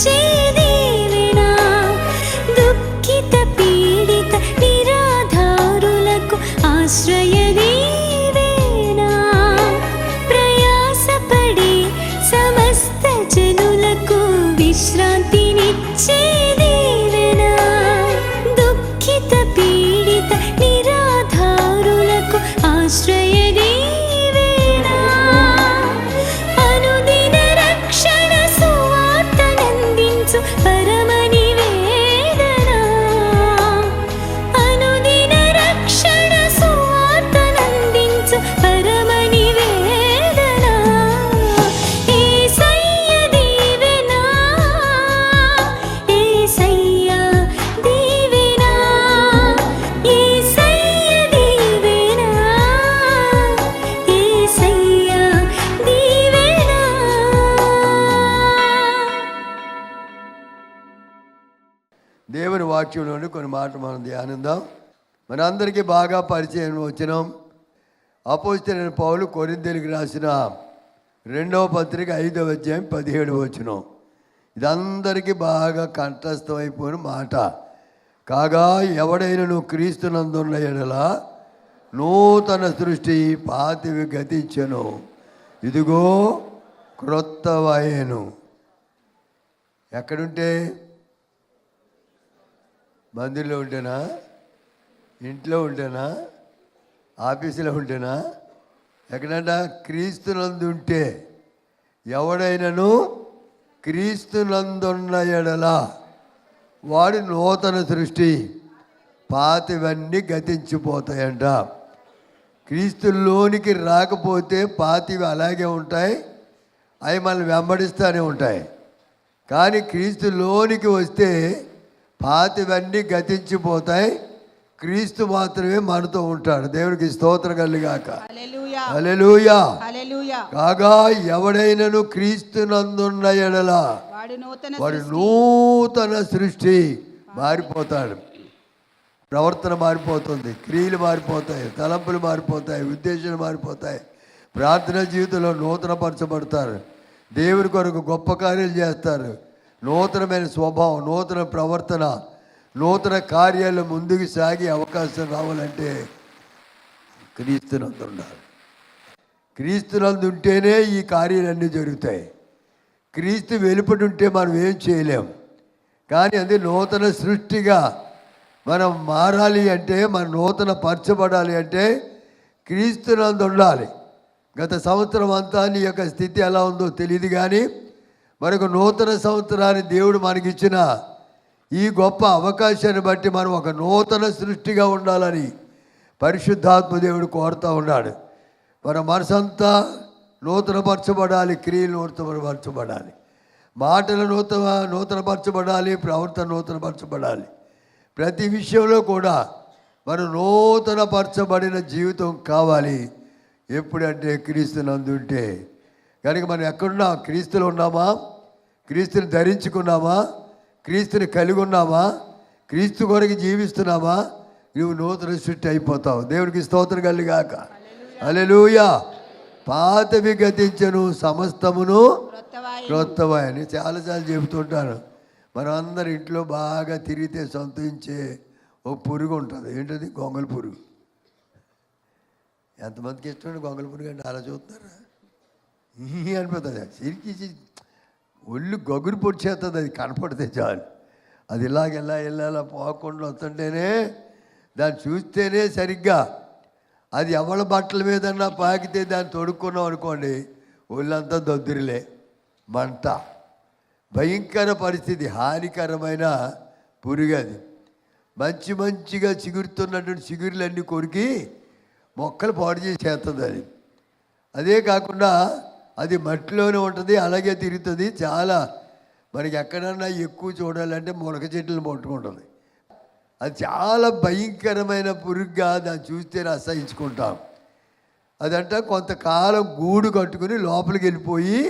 దీవెనా, దుఃఖిత పీడిత నిరాధారులకు ఆశ్రయ దీవెనా, ప్రయాసపడే సమస్త జనులకు విశ్రాంతినిచ్చే దీవెనా, దుఃఖిత పీడిత నిరాధారులకు ఆశ్రయ దీవెనా, అనుదిన రక్షణ సువార్తనందించు పరమ నివేదనా, అనుదిన రక్షణ సువార్తనందించు పరమ నివేదనా, యేసయ్య దీవెనా, యేసయ్య దీవెనా, యేసయ్య దీవెనా, యేసయ్య దీవెనా. దేవుని వాక్యంలోని కొన్ని మాటలు మనం ధ్యానిద్దాం. మనందరికీ బాగా పరిచయం వచ్చినాం. అపోస్తలుడైన పౌలు కొరింథీయులకు రాసిన 2వ పత్రిక 5వ అధ్యాయం 17వ వచనం. ఇదందరికీ బాగా కంఠస్థమైపోయిన మాట. కాగా ఎవడైనను క్రీస్తునందున్న ఎడల నూతన సృష్టి, పాతివి గతించెను, ఇదిగో క్రొత్తవయెను. ఎక్కడుంటే? మందిరంలో ఉంటేనా? ఇంట్లో ఉంటేనా? ఆఫీసులో ఉంటేనా? ఎక్కడంట? క్రీస్తునందు ఉంటే. ఎవడైనను క్రీస్తునందున్న ఎడల వాడు నూతన సృష్టి, పాతివన్నీ గతించిపోతాయంట. క్రీస్తులోనికి రాకపోతే పాతివి అలాగే ఉంటాయి, అవి మనల్ని వెంబడిస్తూనే ఉంటాయి. కానీ క్రీస్తులోనికి వస్తే పాతివన్నీ గతించిపోతాయి, క్రీస్తు మాత్రమే మనతో ఉంటాడు. దేవునికి స్తోత్రం కలుగాక. హల్లెలూయా. కాగా ఎవడైనను క్రీస్తునందున్న ఎడల వాడు నూతన సృష్టి. మారిపోతాడు, ప్రవర్తన మారిపోతుంది, క్రియలు మారిపోతాయి, తలంపులు మారిపోతాయి, ఉద్దేశాలు మారిపోతాయి. ప్రార్థన జీవితంలో నూతనపరచబడతారు, దేవుని కొరకు గొప్ప కార్యాలు చేస్తారు. నూతనమైన స్వభావం, నూతన ప్రవర్తన, నూతన కార్యాలు ముందుకు సాగే అవకాశం రావాలంటే క్రీస్తునందు ఉండాలి. క్రీస్తునందు ఉంటేనే ఈ కార్యాలన్నీ జరుగుతాయి. క్రీస్తు వెలుపటి ఉంటే మనం ఏం చేయలేం. కానీ అది నూతన సృష్టిగా మనం మారాలి అంటే, మనం నూతన పరచబడాలి అంటే క్రీస్తునందు ఉండాలి. గత సంవత్సరం అంతా నీ యొక్క స్థితి ఎలా ఉందో తెలియదు, కానీ మనకు నూతన సంవత్సరాన్ని దేవుడు మనకిచ్చిన ఈ గొప్ప అవకాశాన్ని బట్టి మనం ఒక నూతన సృష్టిగా ఉండాలని పరిశుద్ధాత్మ దేవుడు కోరుతూ ఉన్నాడు. మన మనసంతా నూతనపరచబడాలి, క్రియలు నూతనపరచబడాలి, మాటలు నూతనపరచబడాలి, ప్రవర్తన నూతనపరచబడాలి. ప్రతి విషయంలో కూడా మనం నూతనపరచబడిన జీవితం కావాలి. ఎప్పుడంటే క్రీస్తునందు ఉంటే. కనుక మనం ఎక్కడున్నా? క్రీస్తులో ఉన్నామా? క్రీస్తుని ధరించుకున్నామా? క్రీస్తుని కలిగి ఉన్నామా? క్రీస్తు కొరకు జీవిస్తున్నామా? నువ్వు నూతన సృష్టి అయిపోతావు. దేవునికి స్తోత్రం కలుగాక. హల్లెలూయా. పాతవి గతించెను, సమస్తమును క్రొత్తవని చాలాసార్లు చెబుతుంటాను. మనం అందరి ఇంట్లో బాగా తిరిగితే సంతోషించే ఓ పురుగు ఉంటుంది. ఏంటది? గొంగళ పురుగు. ఎంతమందికి ఇష్టం గొంగళ పురుగు అంటే? అలా చూస్తున్నారా? అనిపోతుంది. సిరికి ఒళ్ళు గగురు పొడిచేస్తుంది. అది కనపడితే చాలు. అది ఇలా పోకుండా వస్తుంటేనే, దాన్ని చూస్తేనే సరిగ్గా, అది ఎవరి బట్టల మీదన్నా పాకితే దాన్ని తొడుక్కున్నాం అనుకోండి, ఒళ్ళంతా దొద్దురిలే, మంట, భయంకర పరిస్థితి, హానికరమైన పురుగు అది. మంచిగా చిగురుతున్నటువంటి చిగురులన్నీ కొరికి మొక్కలు పాడు చేసేస్తుంది అది. అదే కాకుండా అది మట్టిలోనే ఉంటుంది, అలాగే తిరుగుతుంది. చాలా మనకి ఎక్కడన్నా ఎక్కువ చూడాలంటే మునగ చెట్లు పట్టుకుంటుంది. అది చాలా భయంకరమైన పురుగుగా దాన్ని చూస్తేనే అసహించుకుంటాం. అదంట కొంతకాలం గూడు కట్టుకుని లోపలికి వెళ్ళిపోయి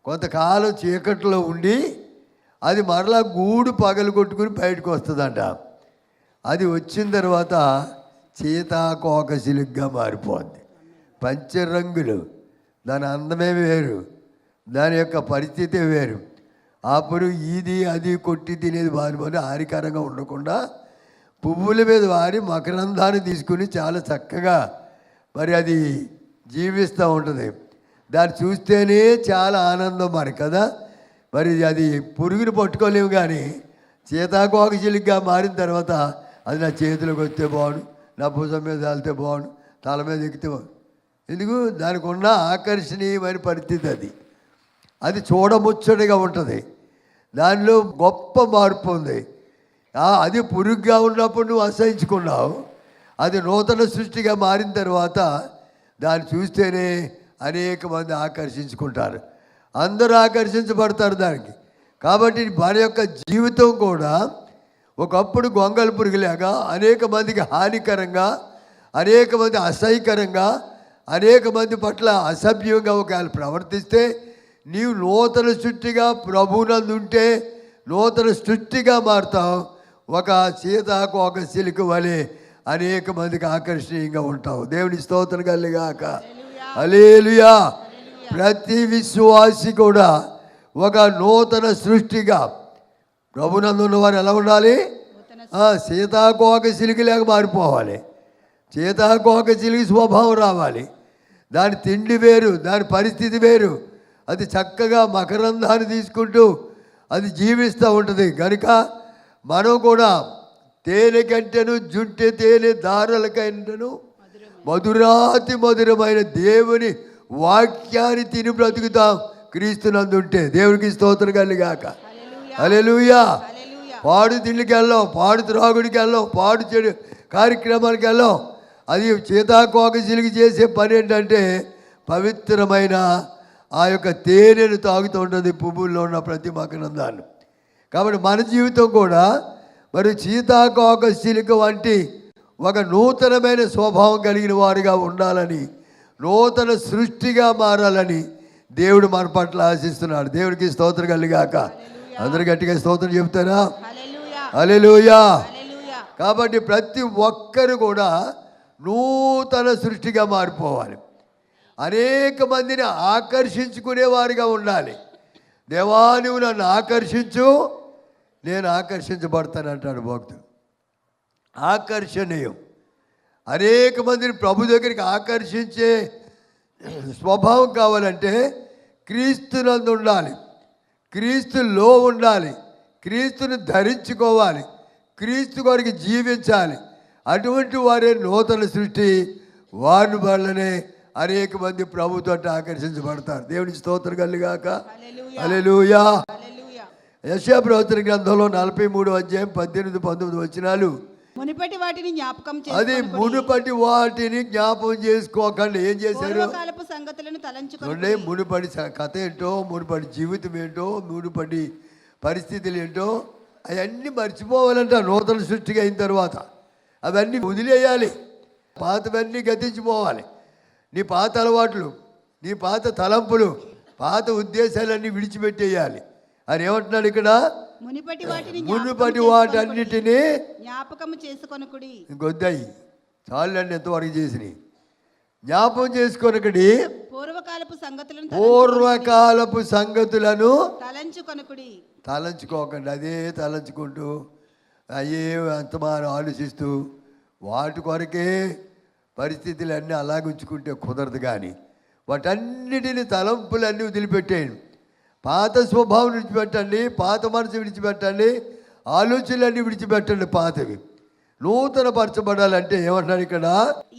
కొంతకాలం చీకట్లో ఉండి అది మరలా గూడు పగలు కొట్టుకుని బయటకు వస్తుందంట. అది వచ్చిన తర్వాత సీతాకోకచిలుగ్గా మారిపోద్ది. పంచరంగులు, దాని అందమే వేరు, దాని యొక్క పరిస్థితి వేరు. ఆ పురుగు ఇది అది కొట్టి తినేది వారి మీద హానికరంగా ఉండకుండా పువ్వుల మీద వారి మకరందాన్ని తీసుకుని చాలా చక్కగా మరి అది జీవిస్తూ ఉంటుంది. దాన్ని చూస్తేనే చాలా ఆనందం మరి కదా. మరి అది పురుగుని పట్టుకోలేము, కానీ సీతాకోకచిలుకగా మారిన తర్వాత అది నా చేతిలోకి వస్తే బాగుండు, నా భుజం మీద వెళ్తే బాగుండు, తల మీద ఎక్కితే బాగుండు. ఎందుకు? దానికి ఉన్న ఆకర్షణీయమైన పరిస్థితి అది. అది చూడముచ్చడిగా ఉంటుంది. దానిలో గొప్ప మార్పు ఉంది. అది పురుగుగా ఉన్నప్పుడు నువ్వు అసహించుకున్నావు. అది నూతన సృష్టిగా మారిన తర్వాత దాన్ని చూస్తేనే అనేక మంది ఆకర్షించుకుంటారు, అందరూ ఆకర్షించబడతారు దానికి. కాబట్టి మన యొక్క జీవితం కూడా ఒకప్పుడు గొంగళి పురుగులాగా అనేక మందికి హానికరంగా, అనేక మంది అసహ్యకరంగా, అనేక మంది పట్ల అసభ్యంగా ఒకవేళ ప్రవర్తిస్తే, నీవు నూతన సృష్టిగా ప్రభువునందు ఉంటే నూతన సృష్టిగా మారుతావు. ఒక సీతాకోకచిలుక వలె అనేక మందికి ఆకర్షణీయంగా ఉంటావు. దేవుని స్తోత్రం కలుగాక. హల్లెలూయా. ప్రతి విశ్వాసి కూడా ఒక నూతన సృష్టిగా ప్రభునందు ఉన్నవారు ఎలా ఉండాలి? సీతాకోకచిలుకలాగా మారిపోవాలి. సీతాకోకచిలుక స్వభావం రావాలి. దాని తిండి వేరు, దాని పరిస్థితి వేరు. అది చక్కగా మకరందాన్ని తీసుకుంటూ అది జీవిస్తూ ఉంటుంది. కనుక మనం కూడా తేనె కంటేను జుంటె తేనె దారుల కంటేను మధురాతి మధురమైన దేవుని వాక్యాన్ని తిని బ్రతుకుతాం క్రీస్తునందు ఉంటే. దేవునికి స్తోత్రం కలుగాక. హల్లెలూయా. పాడు తిండికి వెళ్ళాం, పాడు త్రాగుడికి వెళ్ళాం, పాడు చెడు కార్యక్రమానికి వెళ్ళాం. అది సీతాకోకచిలుక చేసే పని ఏంటంటే పవిత్రమైన ఆ యొక్క తేనెను తాగుతూ ఉంటుంది పువ్వుల్లో ఉన్న ప్రతి మకరందాన్ని. కాబట్టి మన జీవితం కూడా మరి సీతాకోకచిలుక వంటి ఒక నూతనమైన స్వభావం కలిగిన వారుగా ఉండాలని, నూతన సృష్టిగా మారాలని దేవుడు మన పట్ల ఆశిస్తున్నాడు. దేవుడికి స్తోత్రం కలుగాక. అందరు గట్టిగా స్తోత్రం చెప్తారా? హల్లెలూయా. కాబట్టి ప్రతి ఒక్కరు కూడా నూతన సృష్టిగా మారిపోవాలి. అనేక మందిని ఆకర్షించుకునేవారిగా ఉండాలి. దేవా నువ్వు నన్ను ఆకర్షించు, నేను ఆకర్షించబడతానంటాడు భక్తుడు. ఆకర్షణీయం. అనేక మందిని ప్రభు దగ్గరికి ఆకర్షించే స్వభావం కావాలంటే క్రీస్తునందు ఉండాలి, క్రీస్తులో ఉండాలి, క్రీస్తుని ధరించుకోవాలి, క్రీస్తు కొరకు జీవించాలి. అటువంటి వారే నూతన సృష్టి. వారి వల్లనే అనేక మంది ప్రభుతో ఆకర్షించబడతారు. దేవుని స్తోత్రం కలుగాక. హల్లెలూయా. యెషయా ప్రవచన గ్రంథంలో 43వ అధ్యాయం 18-19 వచనాలు. మునుపటి వాటిని జ్ఞాపకం అది మునుపటి వాటిని జ్ఞాపకం చేసుకోకండి. ఏం చేశారు? సంగతులను తలంచుకోండి. మునుపటి కథ ఏంటో, మునుపటి జీవితం ఏంటో, మునుపటి పరిస్థితులు ఏంటో అవన్నీ మర్చిపోవాలంట. నూతన సృష్టిగా అయిన తర్వాత అవన్నీ వదిలేయాలి. పాతవన్నీ గతించిపోవాలి. నీ పాత అలవాట్లు, నీ పాత తలంపులు, పాత ఉద్దేశాలన్నీ విడిచిపెట్టేయాలి అని ఏమంటున్నాడు ఇక్కడ? మునుపటి వాటన్నిటినీ జ్ఞాపకం చేసుకొనకుడి. ఇంకొద్దాయి చాలండి, ఎంతవరకు చేసినాయి. జ్ఞాపకం చేసుకొనకుడి. పూర్వకాలపు సంగతులను తలంచుకోకండి. అదే తలంచుకుంటూ అయ్యే అంతమానం ఆలోచిస్తూ వాటి కొరకే పరిస్థితులన్నీ అలాగ ఉంచుకుంటే కుదరదు. కానీ వాటన్నిటిని తలంపులన్నీ వదిలిపెట్టేయండి. పాత స్వభావం విడిచిపెట్టండి, పాత మనసు విడిచిపెట్టండి, ఆలోచనలన్నీ విడిచిపెట్టండి. పాతవి నూతన పరచబడాలంటే ఏమంటున్నాడు ఇక్కడ?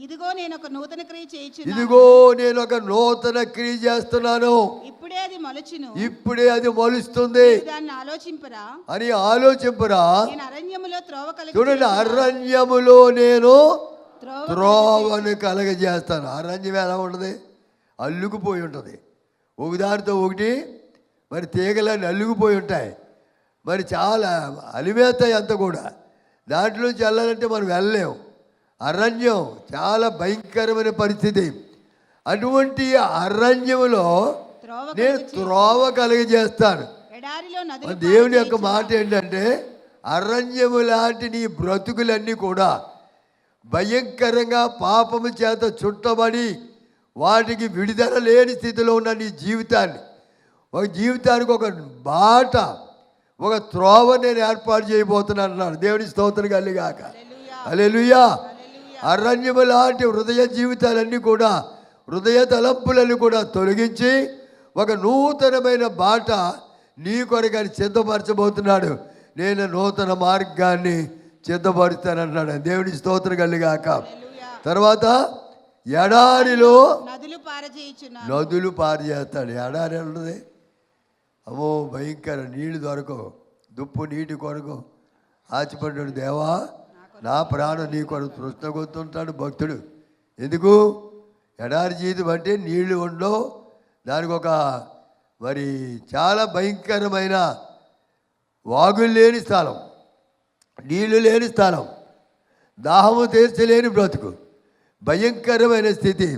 ఇదిగో నేను ఒక నూతన క్రియ చేయుచున్నాను. ఇదిగో నేను ఒక నూతన క్రియ చేస్తున్నాను. ఇప్పుడే అది మొలచును. ఇప్పుడే అది మొలుస్తుంది. దాన్ని ఆలోచింపరా అని ఆలోచింపరా. నేను అరణ్యములో త్రోవ కలగ. చూడండి, అరణ్యములో నేను త్రోవను కలగజేస్తాను. అరణ్యం ఎలా ఉంటుంది? అల్లుకుపోయి ఉంటుంది. ఒకదానితో ఒకటి మరి తీగలన్నీ అల్లుకుపోయి ఉంటాయి. మరి చాలా అలివేతాయి అంతా కూడా. దాంట్లోంచి వెళ్ళాలంటే మనం వెళ్ళలేము. అరణ్యం చాలా భయంకరమైన పరిస్థితి. అటువంటి అరణ్యములో నేను త్రోవ కలుగజేస్తాను. దేవుని యొక్క మాట ఏంటంటే అరణ్యము లాంటి నీ బ్రతుకులన్నీ కూడా భయంకరంగా పాపము చేత చుట్టబడి వాటికి విడుదల లేని స్థితిలో ఉన్న నీ జీవితాన్ని ఒక జీవితానికి ఒక బాట, ఒక త్రోవ నేను ఏర్పాటు చేయబోతున్నాను అన్నాడు. దేవుని స్తోత్రం కలిగాక. హల్లెలూయా. అరణ్యము లాంటి హృదయ జీవితాలన్నీ కూడా, హృదయ తలంపులను కూడా తొలగించి ఒక నూతనమైన బాట నీ కొరకని సిద్ధపరచబోతున్నాడు. నేను నూతన మార్గాన్ని సిద్ధపరుస్తానన్నాడు. దేవుని స్తోత్రం కలిగాక. తర్వాత ఎడారిలో నదులు పారజేస్తాడు. ఎడారి అన్నది అమ్మో భయంకర, నీళ్లు దొరకవు, దుప్పు నీటి కొరకు ఆచిపడ్డాడు. దేవా నా ప్రాణం నీ కొరకు తృష్ణగొత్తుంటాడు భక్తుడు. ఎందుకు? ఎడారి జీవితం అంటే నీళ్లు ఉండవు, దానికి ఒక మరి చాలా భయంకరమైన వాగులు లేని స్థలం, నీళ్లు లేని స్థలం, దాహము తీర్చలేని బ్రతుకు, భయంకరమైన స్థితి.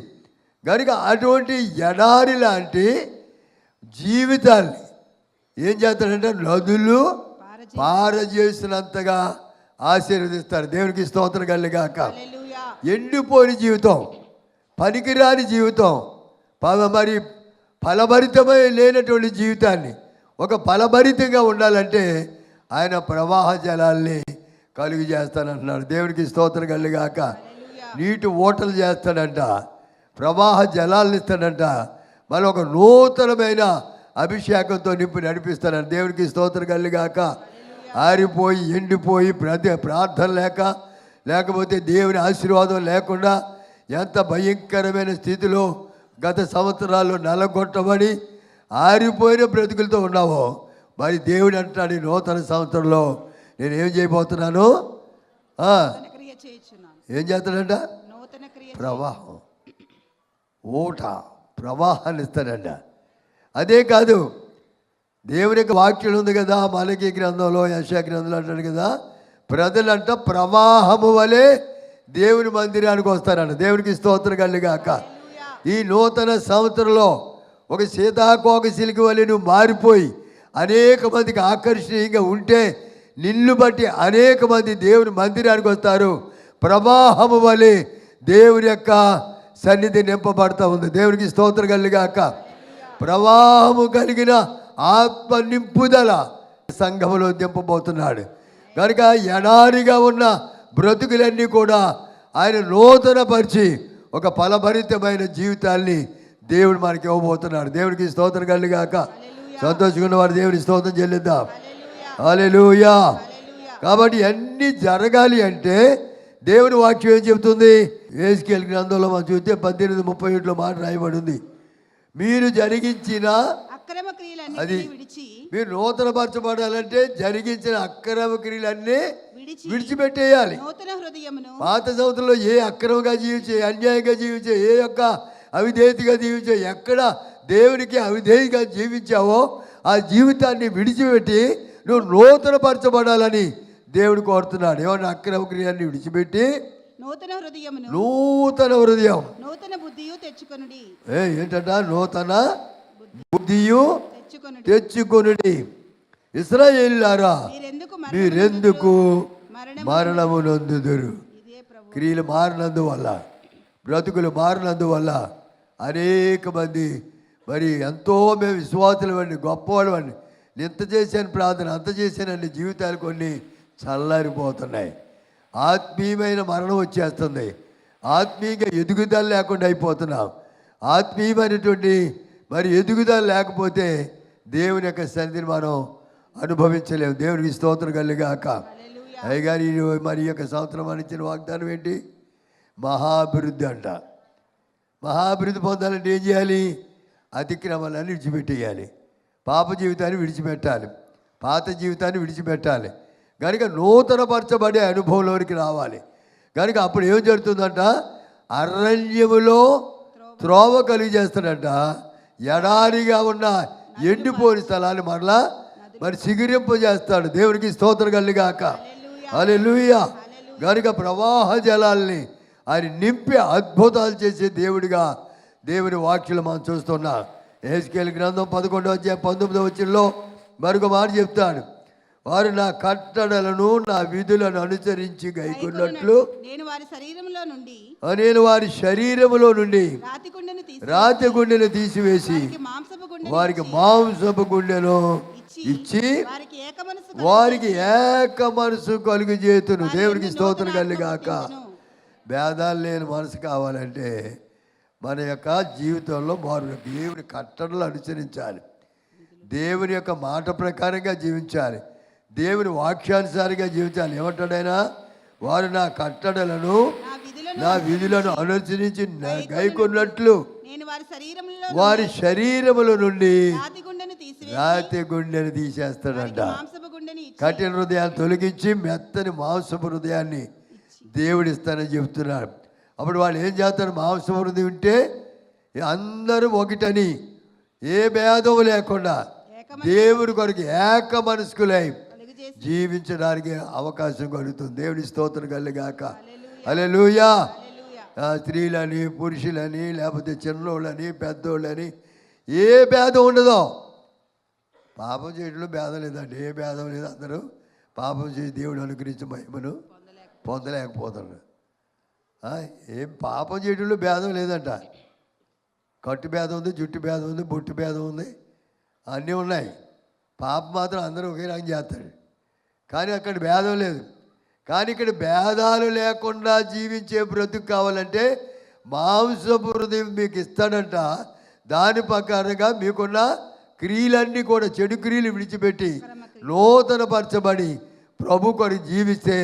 కనుక అటువంటి ఎడారి లాంటి జీవితాన్ని ఏం చేస్తాడంటే నదులు పారజేసినంతగా ఆశీర్వదిస్తారు. దేవునికి స్తోత్రం కలిగాక. ఎండిపోని జీవితం, పనికిరాని జీవితం, మరి ఫలభరితమై లేనటువంటి జీవితాన్ని ఒక ఫలభరితంగా ఉండాలంటే ఆయన ప్రవాహ జలాల్ని కలుగు చేస్తానంటున్నాడు. దేవునికి స్తోత్రం కలిగాక. నీటి ఓటలు చేస్తాడంట, ప్రవాహ జలాలను ఇస్తాడంట, మళ్ళీ ఒక నూతనమైన అభిషేకంతో నింపి నడిపిస్తాడంట. దేవునికి స్తోత్రం కలిగాక. ఆరిపోయి ఎండిపోయి ప్రార్థన లేకపోతే దేవుని ఆశీర్వాదం లేకుండా ఎంత భయంకరమైన స్థితిలో గత సంవత్సరాల్లో నలగొట్టబడి ఆరిపోయిన బ్రతుకులతో ఉన్నావో, మరి దేవుడు అంటాడు ఈ నూతన సంవత్సరంలో నేను ఏం చేయబోతున్నాను? ఏం చేస్తాడంట? ప్రవాహం, ఊట, ప్రవాహాన్ని ఇస్తాడంట. అదే కాదు, దేవుని యొక్క వాక్యం ఉంది కదా, మలకీ గ్రంథంలో, యెషయా గ్రంథంలో అంటాడు కదా, ప్రజలంట ప్రవాహము వలె దేవుని మందిరానికి వస్తారంట. దేవునికి స్తోత్రం కలిగాక. ఈ నూతన సంవత్సరంలో ఒక సీతాకోక సిలికి వలె నువ్వు మారిపోయి అనేక మందికి ఆకర్షణీయంగా ఉంటే నిన్ను బట్టి అనేక మంది దేవుని మందిరానికి వస్తారు. ప్రవాహము వలె దేవుని యొక్క సన్నిధి నింపబడతా ఉంది. దేవునికి స్తోత్రం కలిగాక. ప్రవాహము కలిగిన ఆత్మ నింపుదల సంఘములో దింపబోతున్నాడు. కనుక ఎడారిగా ఉన్న బ్రతుకులన్నీ కూడా ఆయన నూతనపరిచి ఒక ఫలభరితమైన జీవితాన్ని దేవుడు మనకి ఇవ్వబోతున్నాడు. దేవుడికి స్తోత్రం కలిగాక. సంతోషంగా వారు దేవుని స్తోత్రం చెల్లిద్దాం. హల్లెలూయా. కాబట్టి అన్నీ జరగాలి అంటే దేవుని వాక్యం ఏం చెబుతుంది? యెహెజ్కేలు గ్రంథంలో మనం చూస్తే 18:37 మాట రాయబడి ఉంది. మీరు జరిగించిన అది మీరు నూతనపరచబడాలంటే జరిగించిన అక్రమ క్రియలన్నీ విడిచిపెట్టేయాలి. పాత సంవత్సరంలో ఏ అక్రమంగా జీవించే, అన్యాయంగా జీవించే, ఏ యొక్క అవిధేయతగా జీవించే, ఎక్కడ దేవునికి అవిధేయంగా జీవించావో ఆ జీవితాన్ని విడిచిపెట్టి నువ్వు నూతనపరచబడాలని దేవుడు కోరుతున్నాడు. ఏమన్నా అక్రమ క్రియలన్నీ విడిచిపెట్టి నూతన హృదయం, నూతన బుద్ధియు తెచ్చుకొనుడి. ఏంటంట? నూతన బుద్ధియు తెచ్చుకొనుడి. ఇశ్రాయేలులారా మీరెందుకు మరణము నొందుదురు? క్రియలు మారినందువల్ల, బ్రతుకులు మారినందువల్ల అనేక మంది మరి ఎంతో మేము విశ్వాసులు అండి, గొప్పవాళ్ళు అండి, ఇంత చేశాను ప్రార్థన, అంత చేశానండి, జీవితాలు కొన్ని చల్లారిపోతున్నాయి. ఆత్మీయమైన మరణం వచ్చేస్తుంది. ఆత్మీయంగా ఎదుగుదల లేకుండా అయిపోతున్నాం. ఆత్మీయమైనటువంటి మరి ఎదుగుదల లేకపోతే దేవుని యొక్క సన్నిధిని మనం అనుభవించలేము. దేవునికి స్తోత్రం కలిగాక. అయ్యగారి మరి ఈ యొక్క సంవత్సరం అని ఇచ్చిన వాగ్దానం ఏంటి? మహాభివృద్ధి అంట. మహాభివృద్ధి పొందాలంటే ఏం చేయాలి? అతిక్రమాలను విడిచిపెట్టేయాలి, పాప జీవితాన్ని విడిచిపెట్టాలి, పాత జీవితాన్ని విడిచిపెట్టాలి. కనుక నూతనపరచబడే అనుభవంలోనికి రావాలి. కనుక అప్పుడు ఏం జరుగుతుందంట? అరణ్యములో త్రోవ కలిగి చేస్తాడంట. ఎడారిగా ఉన్న ఎండిపోని స్థలాన్ని మరలా మరి చిగురింపజేస్తాడు. దేవునికి స్తోత్రం కలిగాక. హల్లెలూయా. కనుక ప్రవాహ జలాల్ని ఆయన నింపి అద్భుతాలు చేసే దేవుడిగా దేవుని వాక్యలు మనం చూస్తున్నాం. యెహెజ్కేలు గ్రంథం 11:19 మరొక మాట చెప్తాడు. వారు నా కట్టడలను నా విధులను అనుసరించి గైకొన్నట్లు నేను వారి శరీరములో నుండి రాతి గుండెను తీసివేసి వారికి మాంసపు గుండెను ఇచ్చి వారికి ఏక మనసు వారికి ఏక మనసు కలుగు చేతును. దేవునికి స్తోత్రం కలిగాక. భేదాలు లేని మనసు కావాలంటే మన యొక్క జీవితంలో మారు దేవుని కట్టడలు అనుసరించాలి, దేవుని యొక్క మాట ప్రకారంగా జీవించాలి, దేవుని వాక్యానుసారిగా జీవించాలి. ఏమంటాడైనా, వారు నా కట్టడలను నా విధులను అనుసరించి గైకొన్నట్లు నేను వారి శరీరంలో వారి శరీరముల నుండి రాతి గుండెను తీసివేసి రాతి గుండెని తీసేస్తాడంట. మాంసపు గుండెని ఇచ్చి కఠిన హృదయాన్ని తొలగించి మెత్తని మాంసపు హృదయాన్ని దేవుడిస్తానని చెప్తున్నాడు. అప్పుడు వాళ్ళు ఏం చేస్తారు? మాంసపు హృదయం ఉంటే అందరూ ఒకటని, ఏ భేదం లేకుండా దేవుడి కొరకు ఏక మనస్కులై కలుగు చేసి జీవించడానికి అవకాశం కలుగుతుంది. దేవుడి స్తోత్రం కలిగాక. హల్లెలూయా. స్త్రీలని, పురుషులని, లేకపోతే చిన్నోళ్ళని, పెద్దోళ్ళని ఏ భేదం ఉండదు. పాపం చేయడంలో భేదం లేదండి, ఏ భేదం లేదు. అందరూ పాపం చేసి దేవుడు అనుగ్రహించే మహిమను పొందలేకపోతున్నారు. ఏం పాపం చేయడంలో భేదం లేదంట. కట్టు భేదం ఉంది, జుట్టు భేదం ఉంది, బొట్టు భేదం ఉంది, అన్నీ ఉన్నాయి. పాపం మాత్రం అందరూ ఒకే రకం చేస్తాడు, కానీ అక్కడ భేదం లేదు. కానీ ఇక్కడ భేదాలు లేకుండా జీవించే బ్రతుకు కావాలంటే మాంసపు హృదయం మీకు ఇస్తాడంట. దాని ప్రకారంగా మీకున్న క్రియలన్నీ కూడా, చెడు క్రియలు విడిచిపెట్టి నూతనపరచబడి ప్రభు కొరకు జీవిస్తే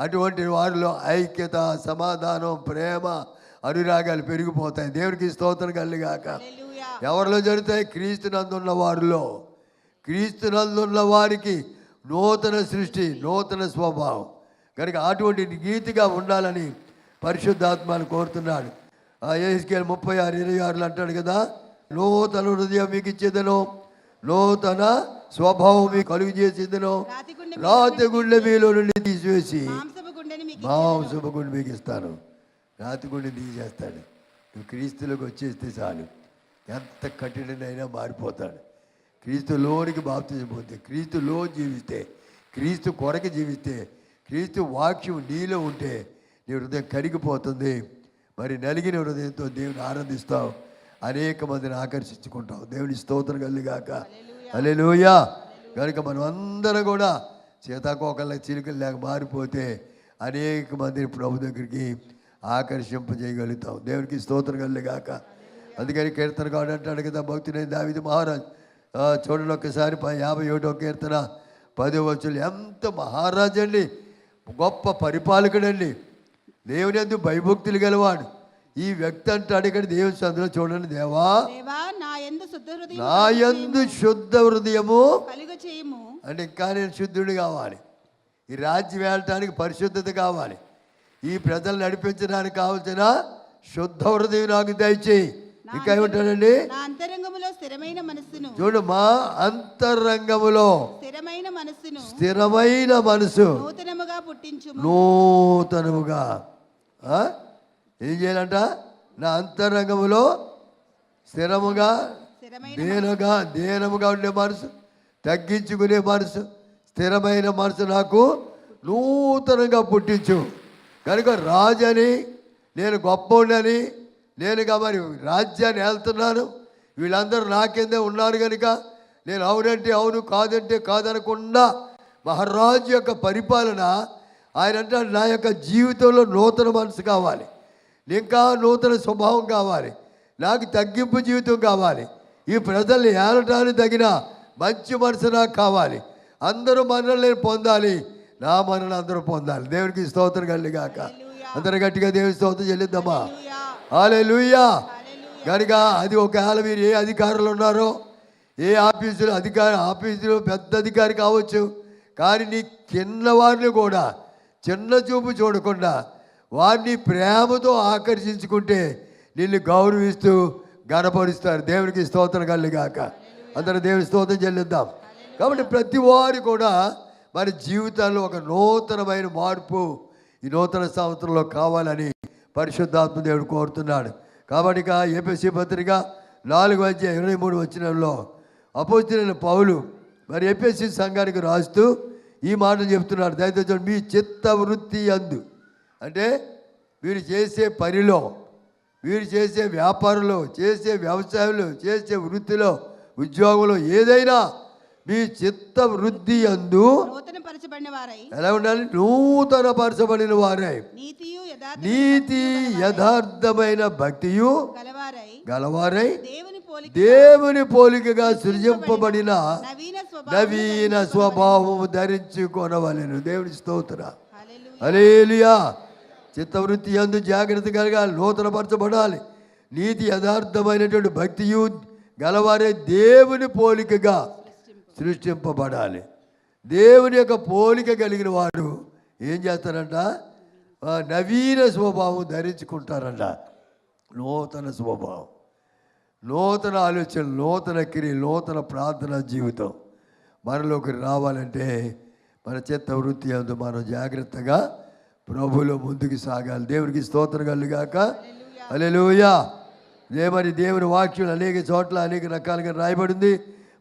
అటువంటి వారిలో ఐక్యత, సమాధానం, ప్రేమ, అనురాగాలు పెరిగిపోతాయి. దేవునికి స్తోత్రం కలిగాక. ఎవరిలో జరుగుతాయి? క్రీస్తునందున్న వారిలో. క్రీస్తునందున్న వారికి నూతన సృష్టి, నూతన స్వభావం కనుక అటువంటి నీతిగా ఉండాలని పరిశుద్ధాత్మను కోరుతున్నాడు. యెహెజ్కేలు 36:26 అంటాడు కదా, నూతన హృదయం మీకు ఇచ్చేదను, నూతన స్వభావం మీకు కలుగు చేసేదను, రాతి గుండె మీలో నుండి తీసివేసి మాంసపు గుండె మీకు ఇస్తాను. రాతి గుండె తీసేస్తాడు. నువ్వు క్రీస్తులోకి వచ్చేస్తే చాలు, ఎంత కఠినైనా మారిపోతాడు. క్రీస్తులోనికి బాప్తిజం పొందితే, క్రీస్తులో జీవిస్తే, క్రీస్తు కొరకు జీవిస్తే, క్రీస్తు వాక్యం నీలో ఉంటే నీ హృదయం కరిగిపోతుంది. మరి నలిగిన హృదయంతో దేవుని ఆనందిస్తావు, అనేక మందిని ఆకర్షించుకుంటావు. దేవుని స్తోత్రం కలిగాక. హల్లెలూయా. కనుక మనం అందరం కూడా సీతాకోకళ్ళ చిలుకలు లేక మారిపోతే అనేక మందిని ప్రభు దగ్గరికి ఆకర్షింపజేయగలుగుతాం. దేవునికి స్తోత్రం కలిగాక. అందుకని కీర్తనగాడు అంటాడు కదా, భక్తుడైన దావీదు మహారాజ్. చూడండి ఒక్కసారి 51వ కీర్తన 10వ వచనం. ఎంత మహారాజు అండి, గొప్ప పరిపాలకుడండి, దేవుని యందు భయభక్తులు గలవాడు. ఈ వ్యక్తి అంటాడు ఇక్కడ దేవుని సందులో, చూడండి, దేవా నా యందు శుద్ధ హృదయము కలుగు చేయము. అంటే ఇంకా నేను శుద్ధుడు కావాలి, ఈ రాజ్యం వెళ్ళటానికి పరిశుద్ధత కావాలి, ఈ ప్రజలు నడిపించడానికి కావాల్సిన శుద్ధ హృదయం నాకు దయచేయి. ఇంకా ఏమంటాడండి? నా అంతరంగములో స్థిరమైన మనస్సును చూడు, మా అంతరంగములో స్థిరమైన మనసు నూతనముగా పుట్టించుము. నూతనముగా ఏం చేయాలంట? నా అంతరంగములో స్థిరముగా, దేనముగా ఉండే మనసు, తగ్గించుకునే మనసు, స్థిరమైన మనసు నాకు నూతనంగా పుట్టించు. కనుక రాజని, నేను గొప్పని, నేనుగా మరి రాజ్యాన్ని వెళ్తున్నాను, వీళ్ళందరూ నా కిందే ఉన్నారు కనుక నేను అవునంటే అవును, కాదంటే కాదనకుండా మహారాజు యొక్క పరిపాలన ఆయన అంటాడు, నా యొక్క జీవితంలో నూతన మనసు కావాలి, ఇంకా నూతన స్వభావం కావాలి, నాకు తగ్గింపు జీవితం కావాలి, ఈ ప్రజల్ని ఏలటానికి తగిన మంచి మనసు నాకు కావాలి, అందరూ మరణాలు పొందాలి, నా మరణం అందరూ పొందాలి. దేవునికి స్తోత్రం కలిగాక. అందరూ గట్టిగా దేవుని స్తోత్రం చెల్లిద్దామా? హల్లెలూయా. కనుక అది ఒకవేళ మీరు ఏ అధికారులు ఉన్నారో, ఏ ఆఫీసులో పెద్ద అధికారి కావచ్చు, కానీ నీ కింద వారిని కూడా చిన్న చూపు చూడకుండా వారిని ప్రేమతో ఆకర్షించుకుంటే నిన్ను గౌరవిస్తూ గణపరుస్తారు. దేవునికి స్తోత్రం కలిగాక. అందరూ దేవుని స్తోత్రం చెల్లిద్దాం. కాబట్టి ప్రతి వారు కూడా మన జీవితాల్లో ఒక నూతనమైన మార్పు ఈ నూతన సంవత్సరంలో కావాలని పరిశుద్ధాత్మ దేవుడు కోరుతున్నాడు. కాబట్టి ఇక ఎఫెసీ పత్రిక 4:23 వచనంలో అపోస్తలుడైన పౌలు మరి ఎఫెసీ సంఘానికి రాస్తూ ఈ మాటలు చెప్తున్నాడు. దయచేసి మీ చిత్త వృత్తి యందు, అంటే వీరు చేసే పనిలో, వీరు చేసే వ్యాపారంలో, చేసే వ్యవసాయంలో, చేసే వృత్తిలో ఉద్యోగంలో ఏదైనా మీ చిత్త వృద్ధి యందు నూతన పరచబడిన వారై ఎలా ఉండాలి? నూతన పరచబడిన వారై నీతియు నీతి యథార్థమైన భక్తియు గలవారై గలవారై దేవుని దేవుని పోలికగా సృజింపబడిన నవీన నవీన స్వభావము ధరించుకొనవలెను. దేవుని స్తోత్ర. హల్లెలూయా. హల్లెలూయా. చిత్తవృత్తి యందు జాగ్రత్త కలగాలి, నూతనపరచబడాలి. నీతి యథార్థమైనటువంటి భక్తియు గలవారే దేవుని పోలికగా సృష్టింపబడాలి. దేవుని యొక్క పోలిక కలిగిన వాడు ఏం చేస్తారంట? నవీన స్వభావం ధరించుకుంటారంట. నూతన స్వభావం, నూతన ఆలోచన, నూతన క్రియ, నూతన ప్రార్థన జీవితం మనలోకి రావాలంటే మన చిత్త వృత్తి అందు మనం జాగ్రత్తగా ప్రభువులో ముందుకు సాగాలి. దేవునికి స్తోత్రం కలుగాక. హల్లెలూయా. మరి దేవుని వాక్యం అనేక చోట్ల అనేక రకాలుగా రాయబడింది.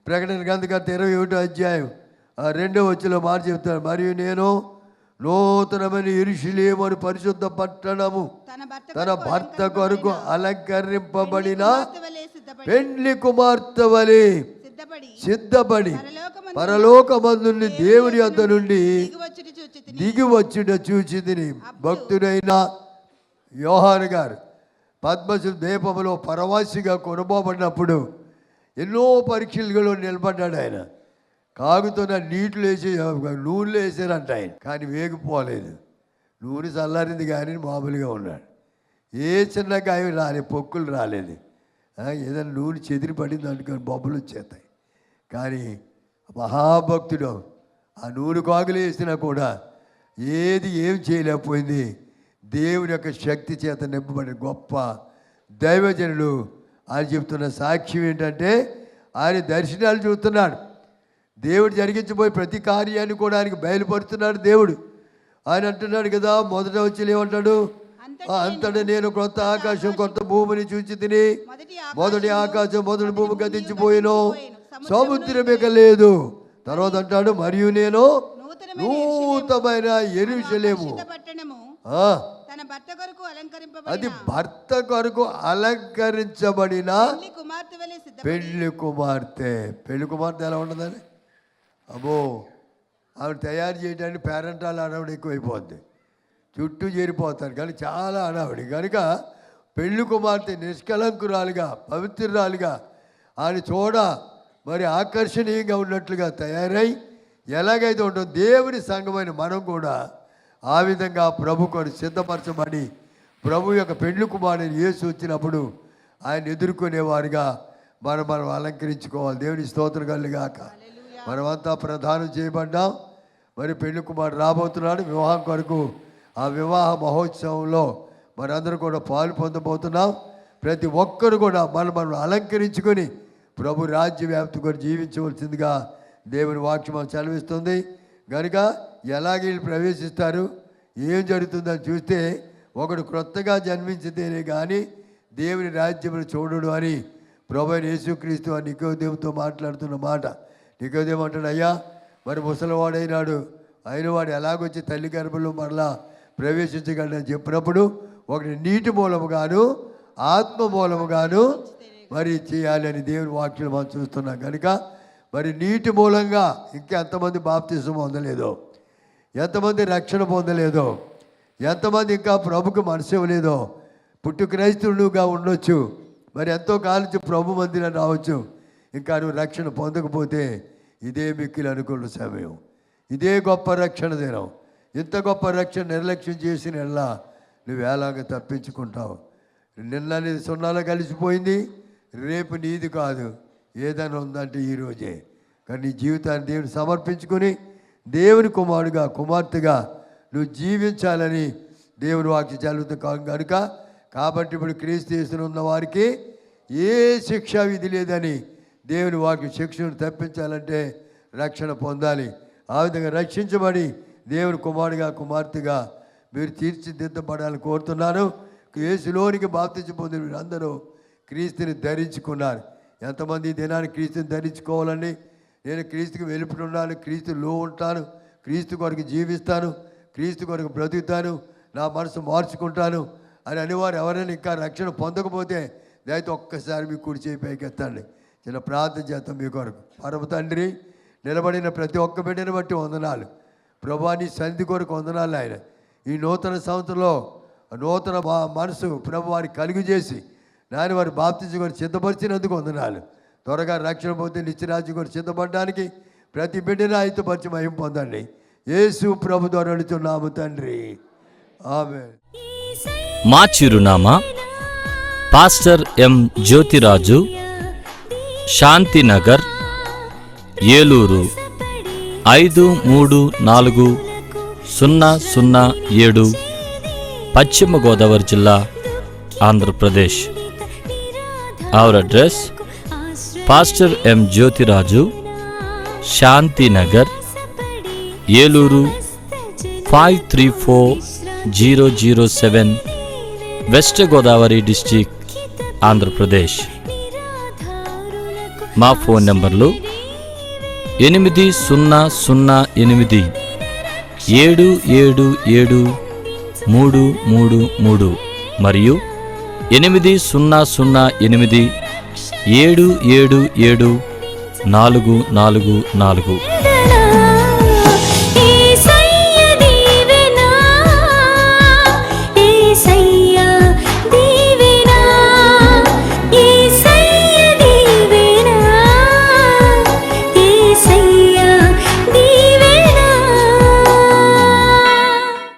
ప్రకటన గ్రంథకర్త 21వ అధ్యాయం 2వ వచనంలో మాట చెప్తాడు, మరియు నేను నూతనమైన యెరూషలేము అని పరిశుద్ధ పట్టణము తన భర్త కొరకు అలంకరింపబడిన పెండ్లి కుమార్తె వలె సిద్ధపడి పరలోకమందు నుండి దేవుని వద్ద నుండి దిగి వచ్చుట చూచితిని. భక్తుడైన యోహాను గారు పద్మసు దీపములో పరవాసిగా కొనబోబడినప్పుడు ఎన్నో పరీక్షలలో నిలబడ్డాడు. ఆయన కాగుతున్న నీటిలో వేసి నూనెలో వేసారంట ఆయన, కానీ వేగిపోలేదు. నూనె చల్లారింది కానీ మామూలుగా ఉన్నాడు. ఏ చిన్న గాయం రాలేదు, పొక్కులు రాలేదు. ఏదైనా నూనె చెదిరి పడింది అనుకొని బొబ్బలు వచ్చేస్తాయి. కానీ మహాభక్తుడు ఆ నూనె కాగులు వేసినా కూడా ఏం చేయలేకపోయింది. దేవుని యొక్క శక్తి చేత నింపబడిన గొప్ప దైవజనుడు ఆయన చెప్తున్న సాక్ష్యం ఏంటంటే, ఆయన దర్శనాలు చూస్తున్నాడు. దేవుడు జరిగించబోయే ప్రతి కార్యాన్ని కూడా ఆయనకు బయలుపడుతున్నాడు దేవుడు. ఆయన అంటున్నాడు కదా, మొదట వచ్చి ఏమంటాడు? అంతటా నేను కొత్త ఆకాశం కొత్త భూమిని చూచి తిని, మొదటి ఆకాశం మొదటి భూమి గతించిపోయిను, సముద్రం ఇక లేదు. తర్వాత అంటాడు, మరియు నేను నూతనమైన యెరూషలేము, అది భర్త కొరకు అలంకరించబడిన పెళ్లి కుమార్తె. పెళ్లి కుమార్తె ఎలా ఉండదని? అబ్బో, ఆవిడ తయారు చేయడానికి పేరెంటాలు ఆడవిడ ఎక్కువైపోద్ది, చుట్టూ చేరిపోతారు. కానీ చాలా ఆడవిడి కనుక పెళ్లి కుమార్తె నిష్కలంకురాలుగా పవిత్రురాలుగా ఆయన చూడ మరి ఆకర్షణీయంగా ఉన్నట్లుగా తయారై ఎలాగైతే ఉంటుందో దేవుని సంఘమైన మనం కూడా ఆ విధంగా ప్రభు కొరకు సిద్ధపరచబడి ప్రభు యొక్క పెళ్లి కుమారుని యేసు వచ్చినప్పుడు ఆయన ఎదుర్కొనేవారుగా మనం అలంకరించుకోవాలి. దేవుని స్తోత్రం కలుగాక. మనమంతా ప్రదానం చేయబడ్డాం. మరి పెళ్లి కుమారుడు రాబోతున్నాడు వివాహం కొరకు. ఆ వివాహ మహోత్సవంలో మనందరూ కూడా పాలు పొందబోతున్నాం. ప్రతి ఒక్కరు కూడా మనం అలంకరించుకొని ప్రభు రాజ్య వ్యాప్తి కొరకు జీవించవలసిందిగా దేవుని వాక్యం చదివిస్తుంది. కనుక ఎలాగే ప్రవేశిస్తారు, ఏం జరుగుతుందని చూస్తే, ఒకడు క్రొత్తగా జన్మించితేనే కానీ దేవుని రాజ్యమును చూడడు అని ప్రభు యేసుక్రీస్తు ఆ నికోదేముతో మాట్లాడుతున్న మాట. నికోదేము అంటాడు, అయ్యా మరి ముసలివాడైనాడు, అయిన వాడు ఎలాగొచ్చి తల్లి గర్భంలో మరలా ప్రవేశించగలడని చెప్పినప్పుడు ఒకటి నీటి మూలముగాను ఆత్మ మూలముగాను మరి చేయాలని దేవుని వాక్యం మనం చూస్తున్నాం. కనుక మరి నీటి మూలంగా ఇంకా ఎంతమంది బాప్తిసం పొందలేదో, ఎంతమంది రక్షణ పొందలేదో, ఎంతమంది ఇంకా ప్రభుకు మనసు ఇవ్వలేదో, పుట్టు క్రైస్తవుడుగా ఉండొచ్చు, మరి ఎంతో కాలం ప్రభు మందిరం రావచ్చు, ఇంకా నువ్వు రక్షణ పొందకపోతే ఇదే మిక్కిలి అనుకున్న సమయం, ఇదే గొప్ప రక్షణ దినం. ఇంత గొప్ప రక్షణ నిర్లక్ష్యం చేసిన ఎలా నువ్వు ఎలాగ తప్పించుకుంటావు? నిన్న నీది సున్నాలో కలిసిపోయింది, రేపు నీది కాదు. ఏదైనా ఉందంటే ఈరోజే. కానీ నీ జీవితాన్ని దేవుని సమర్పించుకొని దేవుని కుమారుడుగా కుమార్తెగా నువ్వు జీవించాలని దేవుని వాక్యం చదువుతాం కనుక. కాబట్టి ఇప్పుడు క్రీస్తు యేసులో ఉన్న వారికి ఏ శిక్షా విధి లేదని దేవుని వాక్యం శిక్షను తప్పించాలంటే రక్షణ పొందాలి. ఆ విధంగా రక్షించబడి దేవుని కుమారుడిగా కుమార్తెగా మీరు తీర్చిదిద్దబడాలని కోరుతున్నాను. యేసులోనికి బాప్తిసం పొందిన వీరందరూ క్రీస్తుని ధరించుకున్నారు. ఎంతమంది ఈ దినాన్ని క్రీస్తుని ధరించుకోవాలండి? నేను క్రీస్తుకి వెలుపటి ఉన్నాను, క్రీస్తులో ఉంటాను, క్రీస్తు కొరకు జీవిస్తాను, క్రీస్తు కొరకు బ్రతుకుతాను, నా మనసు మార్చుకుంటాను అని అనేవారు ఎవరైనా ఇంకా రక్షణ పొందకపోతే దయతో ఒక్కసారి మీ కుడి చేయి పైకెత్తండి. చిన్న ప్రార్థన చేద్దాం మీ కొరకు. పరమ తండ్రి, నిలబడిన ప్రతి ఒక్క బిడ్డను బట్టి వందనాలు ప్రభువా. నీ సన్నిధి కొరకు వందనాలు ఆయన. ఈ నూతన సంవత్సరంలో నూతన మనసు ప్రభు వారికి కలుగు చేసి నాయన వారి బాప్తిజం కొరకు సిద్ధపరిచినందుకు వందనాలు. త్వరగా రక్షణ పొంది నిత్యరాజ్యం కొరకు సిద్ధపడడానికి ప్రతి బిడ్డను ఆయతపరిచి మహిమ పొందండి. యేసు ప్రభు ద్వారా అడుగుతున్నాము తండ్రి, ఆమేన్. మా చిరునామా పాస్టర్ ఎం జ్యోతిరాజు, శాంతినగర్, ఏలూరు 534007, పశ్చిమ గోదావరి జిల్లా, Andhra Pradesh. Our address pastor M Jyothiraju, Shantinagar, Eluru 534007, west Godavari district, Andhra Pradesh. మా ఫోన్ నంబర్లు 8007773333 మరియు 800877774444.